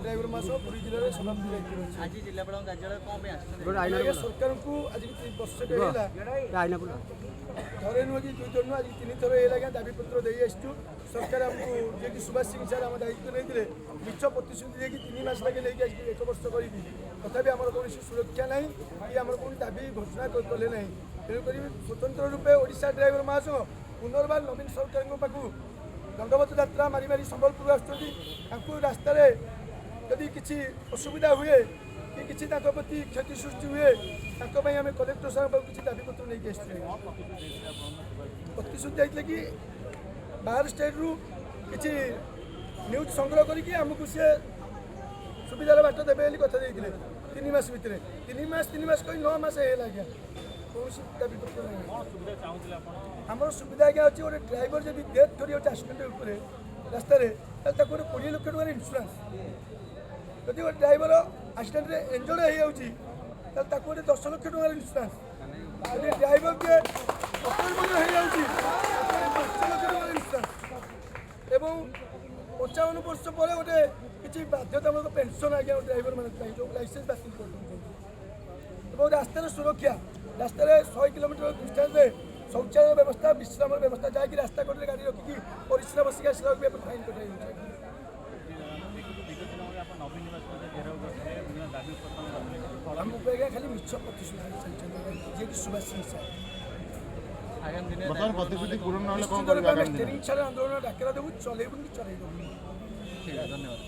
Driver मास पुरी जिले में समाप्त आज जिलापाल कार्यालय सरकार को आज वर्ष थरे नुह कि 2 थर नुह आज 3 थर ये दाबी पत्र दे सरकार आमको जी सुभाष सिंह सार आम दायित्व नहीं मिछ प्रतिश्रुति देखिए 3 मास लगे लेकिन आज 1 वर्ष कर तथापि आम कौन सुरक्षा ना कि आम कौन दाबी घोषणा कले ना तेणुक स्वतंत्र रूपे ओडिशा ड्राइवर महासंघ पुनर्बार नवीन सरकार पाखु दंडवत यात्रा मारी मारी संबलपुर आसुँच रास्त जदि किसी असुविधा हुए कि किसी प्रति क्षति सृष्टि हुए आम कलेक्टर साहब किसी दाबी पत्र नहीं प्रतिश्रुति जाइए कि बाहर स्टेट रु किसी न्यूज संग्रह करके आमको सी सुविधार बाट देवे कथा 3 मास भितर 3 मास कही 9 मास है आज्ञा कौन दाबी पत्र नहीं आमर सुविधा आज्ञा अच्छी गोटे ड्राइवर जब डेथ कर एक्सीडेंट रास्त 20 लाख टकर इन्शुरांस जदि गोटे ड्राइवर एक्सीडेंट इंजर्ड हो गोटे 10 लाख टकर इन्शुरांस जब ड्राइवर के अटल हो 5 लाख टकर इन्शुरांस एवं 55 वर्ष पर गोटे किसी बाध्यतामूलक पेंशन आज्ञा ड्राइवर मान जो लाइसेंस बातिल कर रास्तार सुरक्षा रास्त 100 किलोमीटर डिस्टेंस शौचालय व्यवस्था विश्राम व्यवस्था जहाँकि रास्ता कड़े गाड़ी रखिकी परिश्रा बसिक आसला फाइन कटाई आगे खाली मिछ प्रतिश्रुति सुभाष सिंह सार आंदोलन डाकरा देवु चलैबू चलैबू। धन्यवाद।